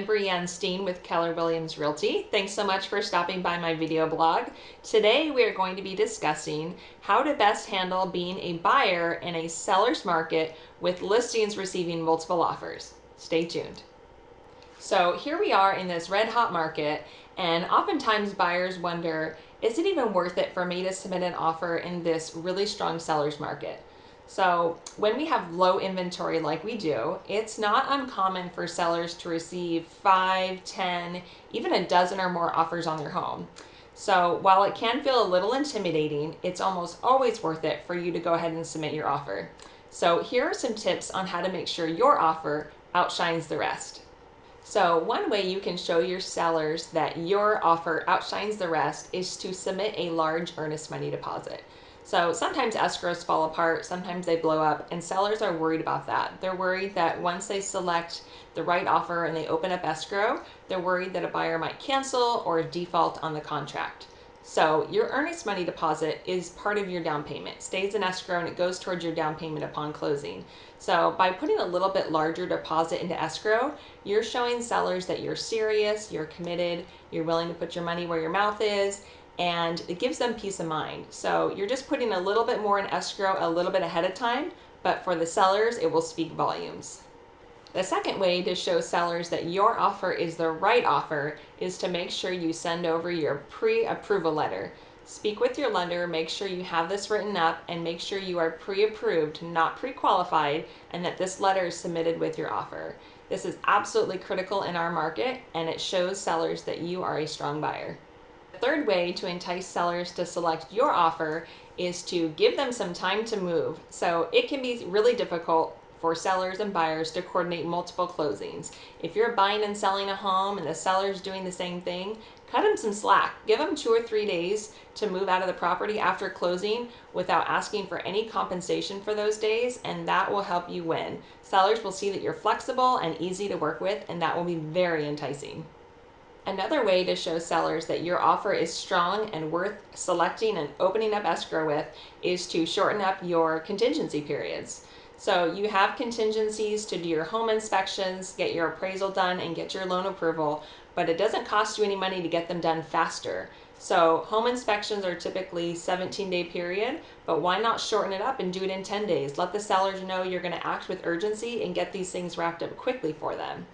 I'm Brianne Steen with Keller Williams Realty. Thanks so much for stopping by my video blog. Today we are going to be discussing how to best handle being a buyer in a seller's market with listings receiving multiple offers. Stay tuned. So here we are in this red hot market, and oftentimes buyers wonder, is it even worth it for me to submit an offer in this really strong seller's market? So when we have low inventory like we do, it's not uncommon for sellers to receive 5, 10, even a dozen or more offers on their home. So while it can feel a little intimidating, it's almost always worth it for you to go ahead and submit your offer. So here are some tips on how to make sure your offer outshines the rest. So one way you can show your sellers that your offer outshines the rest is to submit a large earnest money deposit. So sometimes escrows fall apart, sometimes they blow up, and sellers are worried about that. They're worried that once they select the right offer and they open up escrow, they're worried that a buyer might cancel or default on the contract. So your earnest money deposit is part of your down payment, stays in escrow, and it goes towards your down payment upon closing. So by putting a little bit larger deposit into escrow, you're showing sellers that you're serious, you're committed, you're willing to put your money where your mouth is, and it gives them peace of mind. So you're just putting a little bit more in escrow a little bit ahead of time, but for the sellers, it will speak volumes. The second way to show sellers that your offer is the right offer is to make sure you send over your pre-approval letter. Speak with your lender, make sure you have this written up, and make sure you are pre-approved, not pre-qualified, and that this letter is submitted with your offer. This is absolutely critical in our market, and it shows sellers that you are a strong buyer. The third way to entice sellers to select your offer is to give them some time to move. So it can be really difficult for sellers and buyers to coordinate multiple closings. If you're buying and selling a home and the seller's doing the same thing, cut them some slack. Give them 2 or 3 days to move out of the property after closing without asking for any compensation for those days, and that will help you win. Sellers will see that you're flexible and easy to work with, and that will be very enticing. Another way to show sellers that your offer is strong and worth selecting and opening up escrow with is to shorten up your contingency periods. So you have contingencies to do your home inspections, get your appraisal done, and get your loan approval, but it doesn't cost you any money to get them done faster. So home inspections are typically 17-day period, but why not shorten it up and do it in 10 days? Let the sellers know you're going to act with urgency and get these things wrapped up quickly for them.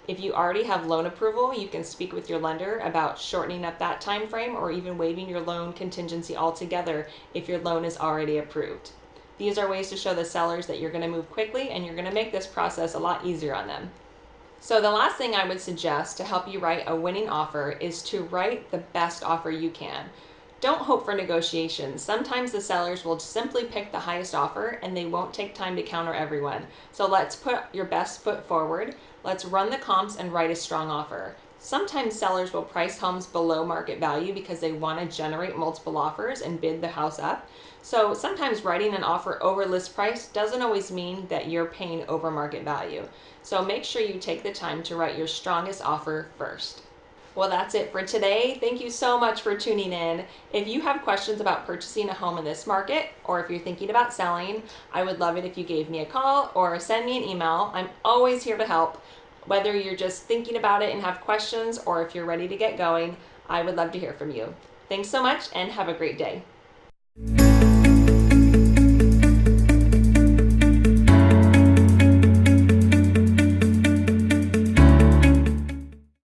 If you already have loan approval, you can speak with your lender about shortening up that time frame or even waiving your loan contingency altogether if your loan is already approved. These are ways to show the sellers that you're going to move quickly and you're going to make this process a lot easier on them. So the last thing I would suggest to help you write a winning offer is to write the best offer you can. Don't hope for negotiations. Sometimes the sellers will simply pick the highest offer and they won't take time to counter everyone. So let's put your best foot forward. Let's run the comps and write a strong offer. Sometimes sellers will price homes below market value because they want to generate multiple offers and bid the house up. So sometimes writing an offer over list price doesn't always mean that you're paying over market value. So make sure you take the time to write your strongest offer first. Well, that's it for today. Thank you so much for tuning in. If you have questions about purchasing a home in this market, or if you're thinking about selling, I would love it if you gave me a call or send me an email. I'm always here to help. Whether you're just thinking about it and have questions, or if you're ready to get going, I would love to hear from you. Thanks so much and have a great day.